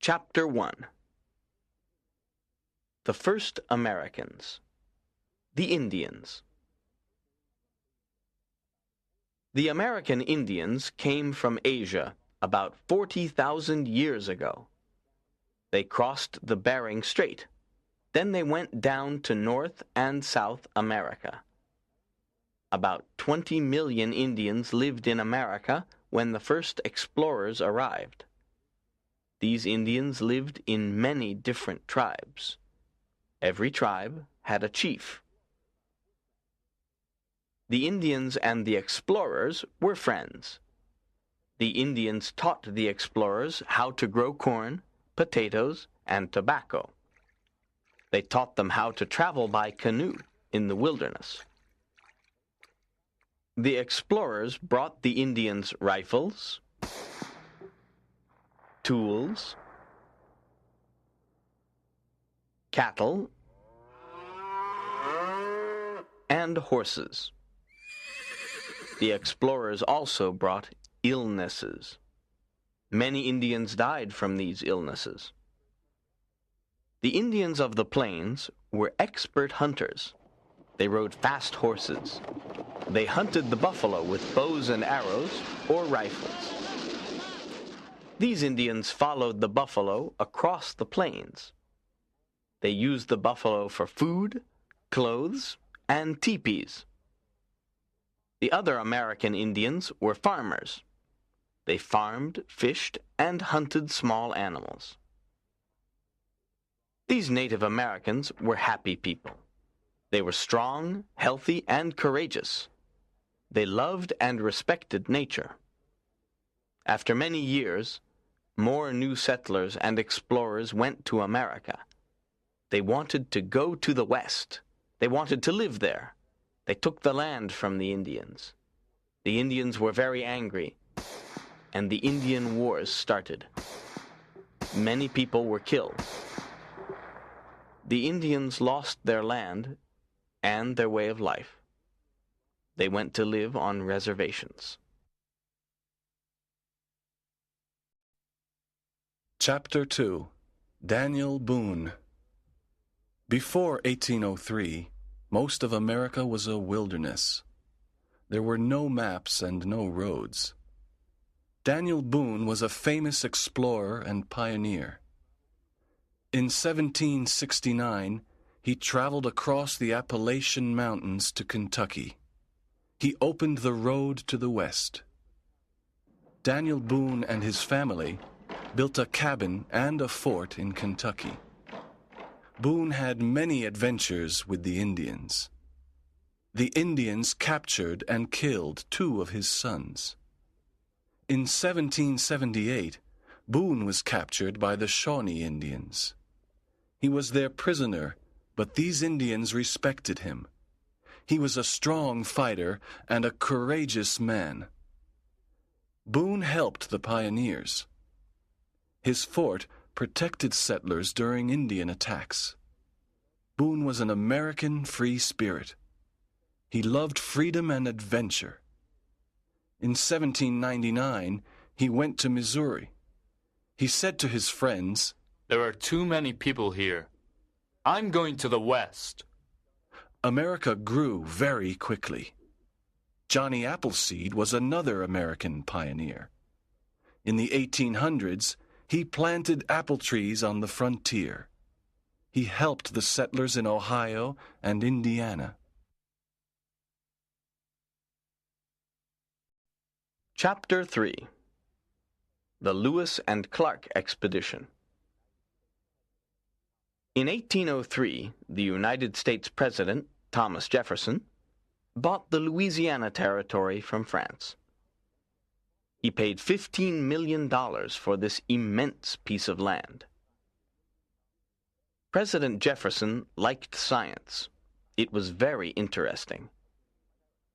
Chapter 1. The First Americans. The Indians. The American Indians came from Asia about 40,000 years ago. They crossed the Bering Strait. Then they went down to North and South America. About 20 million Indians lived in America when the first explorers arrived. These Indians lived in many different tribes. Every tribe had a chief. The Indians and the explorers were friends. The Indians taught the explorers how to grow corn, potatoes, and tobacco. They taught them how to travel by canoe in the wilderness. The explorers brought the Indians rifles, tools, cattle, and horses. The explorers also brought illnesses. Many Indians died from these illnesses. The Indians of the plains were expert hunters. They rode fast horses. They hunted the buffalo with bows and arrows or rifles. These Indians followed the buffalo across the plains. They used the buffalo for food, clothes, and teepees. The other American Indians were farmers. They farmed, fished, and hunted small animals. These Native Americans were happy people. They were strong, healthy, and courageous. They loved and respected nature. After many years, more new settlers and explorers went to America. They wanted to go to the West. They wanted to live there. They took the land from the Indians. The Indians were very angry, and the Indian Wars started. Many people were killed. The Indians lost their land and their way of life. They went to live on reservations. Chapter 2. Daniel Boone. Before 1803, most of America was a wilderness. There were no maps and no roads. Daniel Boone was a famous explorer and pioneer. In 1769, he traveled across the Appalachian Mountains to Kentucky. He opened the road to the West. Daniel Boone and his family built a cabin and a fort in Kentucky. Boone had many adventures with the Indians. The Indians captured and killed 2 of his sons. In 1778, Boone was captured by the Shawnee Indians. He was their prisoner, but these Indians respected him. He was a strong fighter and a courageous man. Boone helped the pioneers. His fort protected settlers during Indian attacks. Boone was an American free spirit. He loved freedom and adventure. In 1799, he went to Missouri. He said to his friends, "There are too many people here. I'm going to the West." America grew very quickly. Johnny Appleseed was another American pioneer. In the 1800s, he planted apple trees on the frontier. He helped the settlers in Ohio and Indiana. Chapter 3. The Lewis and Clark Expedition. In 1803, the United States President, Thomas Jefferson, bought the Louisiana Territory from France. He paid $15 million for this immense piece of land. President Jefferson liked science. It was very interesting.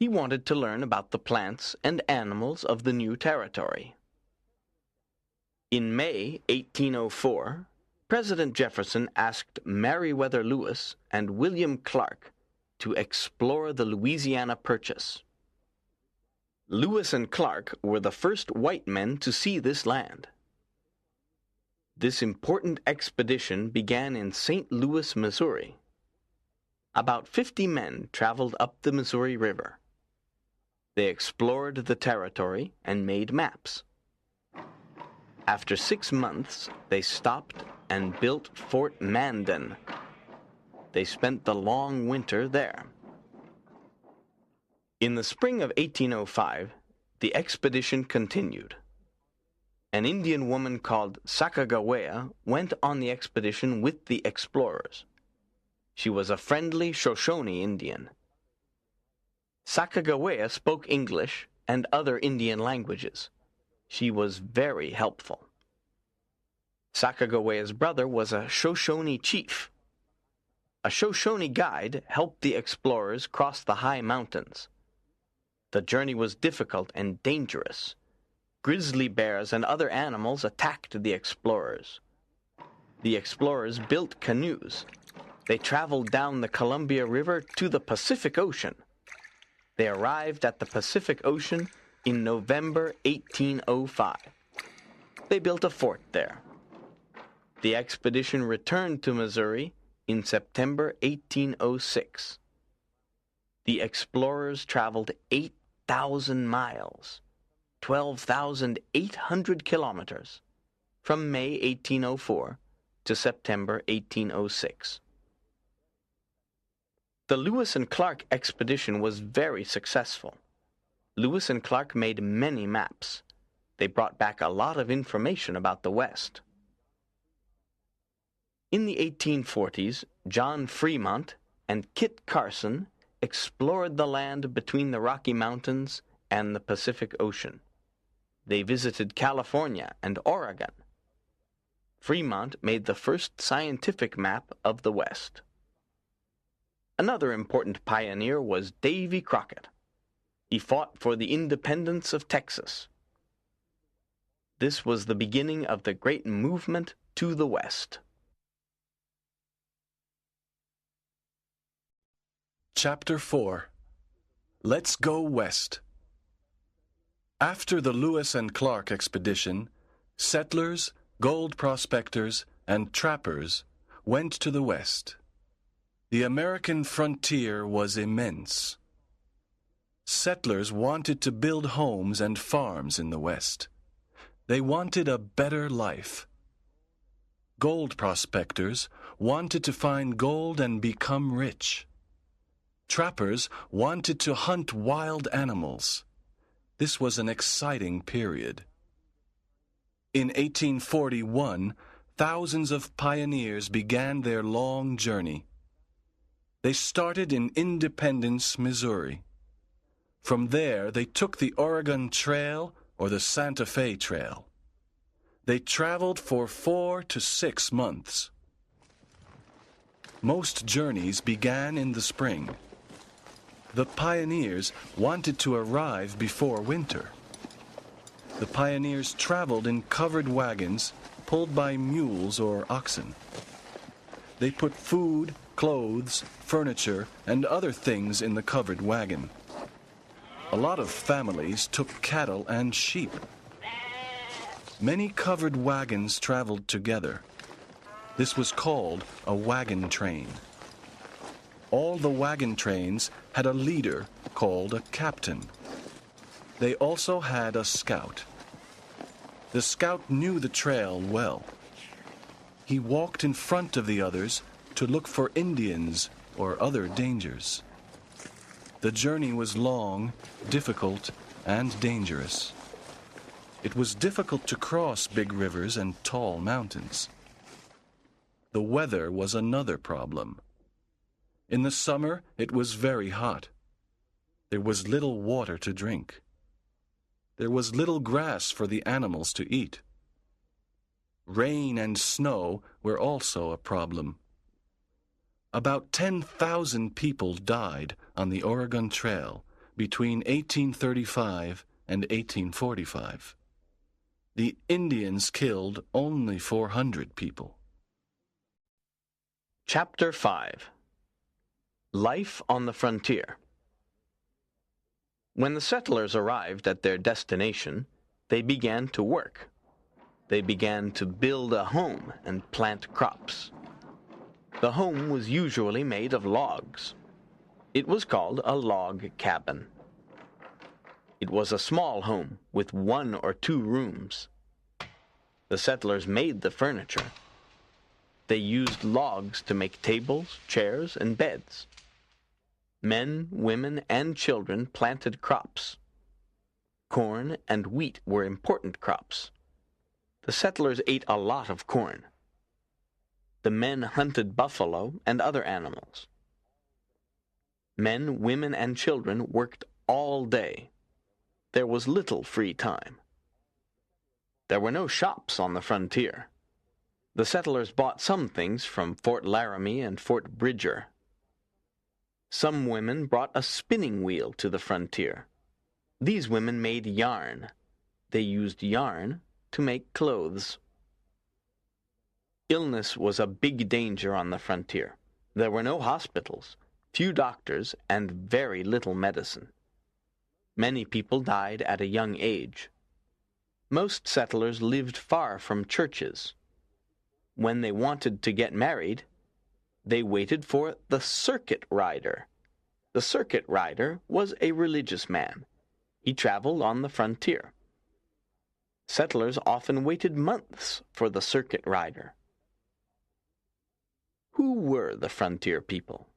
He wanted to learn about the plants and animals of the new territory. In May 1804, President Jefferson asked Meriwether Lewis and William Clark to explore the Louisiana Purchase. Lewis and Clark were the first white men to see this land. This important expedition began in St. Louis, Missouri. About 50 men traveled up the Missouri River. They explored the territory and made maps. After 6 months, they stopped and built Fort Mandan. They spent the long winter there. In the spring of 1805, the expedition continued. An Indian woman called Sacagawea went on the expedition with the explorers. She was a friendly Shoshone Indian. Sacagawea spoke English and other Indian languages. She was very helpful. Sacagawea's brother was a Shoshone chief. A Shoshone guide helped the explorers cross the high mountains. The journey was difficult and dangerous. Grizzly bears and other animals attacked the explorers. The explorers built canoes. They traveled down the Columbia River to the Pacific Ocean. They arrived at the Pacific Ocean in November 1805. They built a fort there. The expedition returned to Missouri in September 1806. The explorers traveled 8,000 miles, 12,800 kilometers, from May 1804 to September 1806. The Lewis and Clark expedition was very successful. Lewis and Clark made many maps. They brought back a lot of information about the West. In the 1840s, John Fremont and Kit Carson explored the land between the Rocky Mountains and the Pacific Ocean. They visited California and Oregon. Fremont made the first scientific map of the West. Another important pioneer was Davy Crockett. He fought for the independence of Texas. This was the beginning of the great movement to the West. Chapter 4. Let's Go West. After the Lewis and Clark expedition, settlers, gold prospectors, and trappers went to the West. The American frontier was immense. Settlers wanted to build homes and farms in the West. They wanted a better life. Gold prospectors wanted to find gold and become rich. Trappers wanted to hunt wild animals. This was an exciting period. In 1841, thousands of pioneers began their long journey. They started in Independence, Missouri. From there, they took the Oregon Trail or the Santa Fe Trail. They traveled for 4 to 6 months. Most journeys began in the spring. The pioneers wanted to arrive before winter. The pioneers traveled in covered wagons pulled by mules or oxen. They put food, clothes, furniture, and other things in the covered wagon. A lot of families took cattle and sheep. Many covered wagons traveled together. This was called a wagon train. All the wagon trains had a leader called a captain. They also had a scout. The scout knew the trail well. He walked in front of the others to look for Indians or other dangers. The journey was long, difficult, and dangerous. It was difficult to cross big rivers and tall mountains. The weather was another problem. In the summer, it was very hot. There was little water to drink. There was little grass for the animals to eat. Rain and snow were also a problem. About 10,000 people died on the Oregon Trail between 1835 and 1845. The Indians killed only 400 people. Chapter 5. Life on the Frontier. When the settlers arrived at their destination, they began to work. They began to build a home and plant crops. The home was usually made of logs. It was called a log cabin. It was a small home with 1 or 2 rooms. The settlers made the furniture. They used logs to make tables, chairs, and beds. Men, women, and children planted crops. Corn and wheat were important crops. The settlers ate a lot of corn. The men hunted buffalo and other animals. Men, women, and children worked all day. There was little free time. There were no shops on the frontier. The settlers bought some things from Fort Laramie and Fort Bridger. Some women brought a spinning wheel to the frontier. These women made yarn. They used yarn to make clothes. Illness was a big danger on the frontier. There were no hospitals, few doctors, and very little medicine. Many people died at a young age. Most settlers lived far from churches. When they wanted to get married, they waited for the circuit rider. The circuit rider was a religious man. He traveled on the frontier. Settlers often waited months for the circuit rider. Who were the frontier people?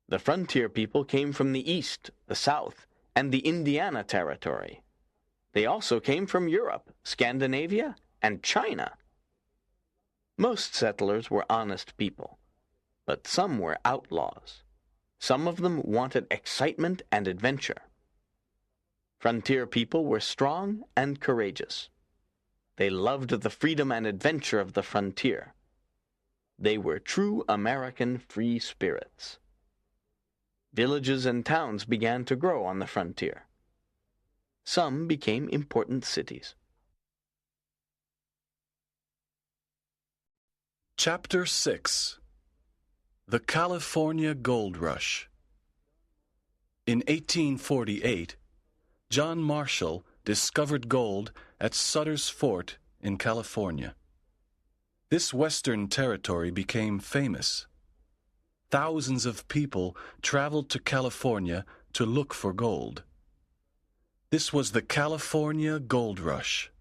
The frontier people came from the east, the south, and the Indiana Territory. They also came from Europe, Scandinavia, and China. Most settlers were honest people, but some were outlaws. Some of them wanted excitement and adventure. Frontier people were strong and courageous. They loved the freedom and adventure of the frontier. They were true American free spirits. Villages and towns began to grow on the frontier. Some became important cities. Chapter 6. The California Gold Rush. In 1848, John Marshall discovered gold at Sutter's Fort in California. This western territory became famous. Thousands of people traveled to California to look for gold. This was the California Gold Rush.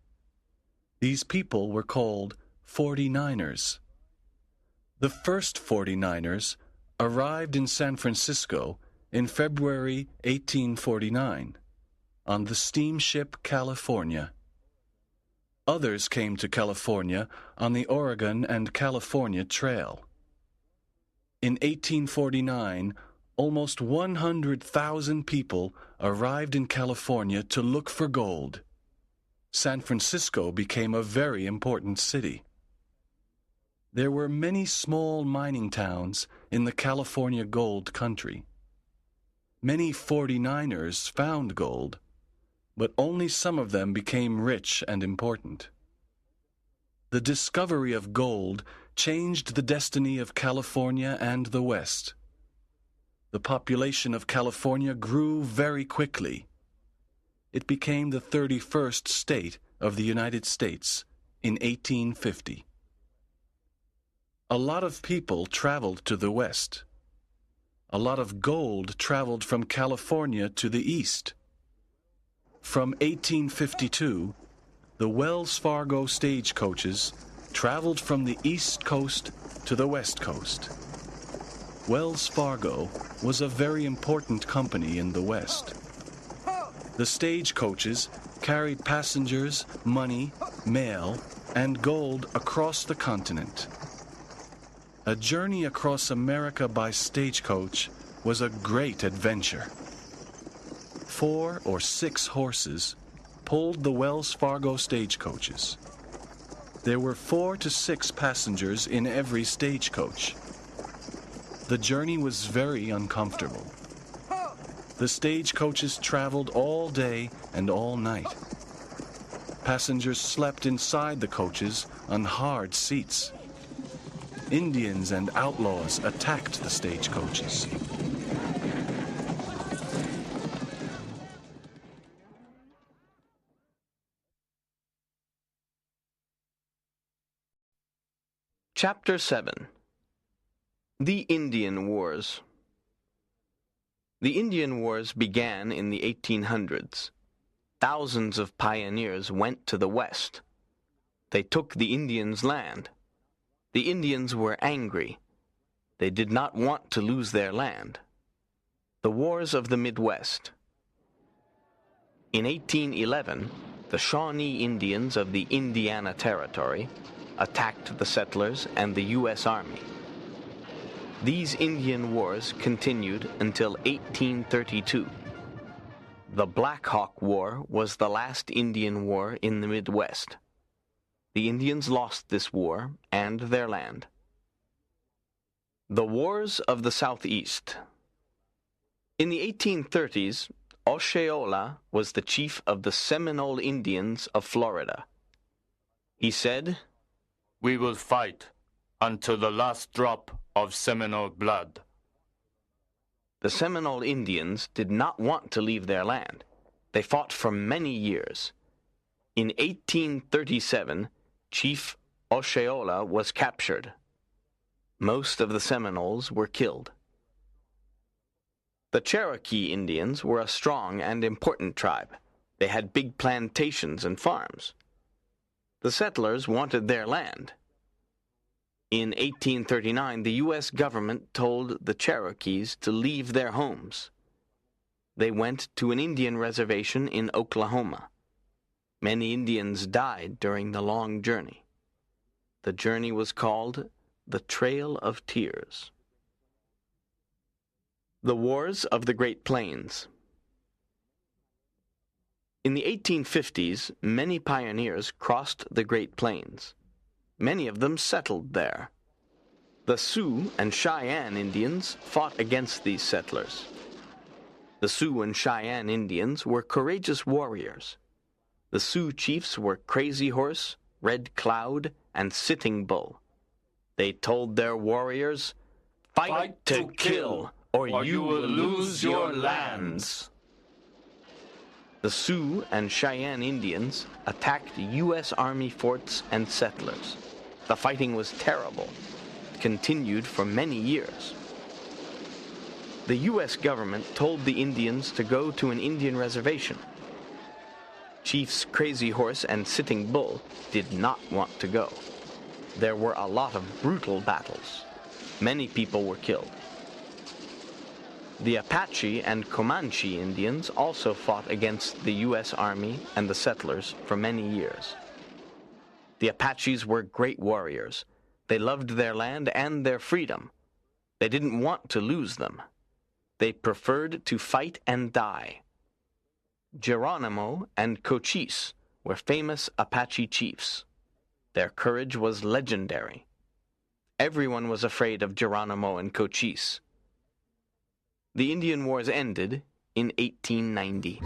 These people were called 49ers. The first 49ers arrived in San Francisco in February 1849 on the steamship California. Others came to California on the Oregon and California Trail. In 1849, almost 100,000 people arrived in California to look for gold. San Francisco became a very important city. There were many small mining towns in the California gold country. Many 49ers found gold, but only some of them became rich and important. The discovery of gold changed the destiny of California and the West. The population of California grew very quickly. It became the 31st state of the United States in 1850. A lot of people traveled to the West. A lot of gold traveled from California to the East. From 1852, the Wells Fargo stagecoaches traveled from the East Coast to the West Coast. Wells Fargo was a very important company in the West. The stagecoaches carried passengers, money, mail, and gold across the continent. A journey across America by stagecoach was a great adventure. 4 or 6 horses pulled the Wells Fargo stagecoaches. There were 4 to 6 passengers in every stagecoach. The journey was very uncomfortable. The stagecoaches traveled all day and all night. Passengers slept inside the coaches on hard seats. Indians and outlaws attacked the stagecoaches. Chapter 7. The Indian Wars. The Indian Wars began in the 1800s. Thousands of pioneers went to the west. They took the Indians' land. The Indians were angry. They did not want to lose their land. The Wars of the Midwest. In 1811, the Shawnee Indians of the Indiana Territory attacked the settlers and the U.S. Army. These Indian Wars continued until 1832. The Black Hawk War was the last Indian war in the Midwest. The Indians lost this war and their land. The Wars of the Southeast. In the 1830s, Osceola was the chief of the Seminole Indians of Florida. He said, "We will fight until the last drop of Seminole blood." The Seminole Indians did not want to leave their land. They fought for many years. In 1837, Chief Osceola was captured. Most of the Seminoles were killed. The Cherokee Indians were a strong and important tribe. They had big plantations and farms. The settlers wanted their land. In 1839, the U.S. government told the Cherokees to leave their homes. They went to an Indian reservation in Oklahoma. Many Indians died during the long journey. The journey was called the Trail of Tears. The Wars of the Great Plains. In the 1850s, many pioneers crossed the Great Plains. Many of them settled there. The Sioux and Cheyenne Indians fought against these settlers. The Sioux and Cheyenne Indians were courageous warriors. The Sioux chiefs were Crazy Horse, Red Cloud, and Sitting Bull. They told their warriors, "Fight to kill, or you will lose your lands." The Sioux and Cheyenne Indians attacked U.S. Army forts and settlers. The fighting was terrible. It continued for many years. The U.S. government told the Indians to go to an Indian reservation. Chiefs Crazy Horse and Sitting Bull did not want to go. There were a lot of brutal battles. Many people were killed. The Apache and Comanche Indians also fought against the U.S. Army and the settlers for many years. The Apaches were great warriors. They loved their land and their freedom. They didn't want to lose them. They preferred to fight and die. Geronimo and Cochise were famous Apache chiefs. Their courage was legendary. Everyone was afraid of Geronimo and Cochise. The Indian Wars ended in 1890.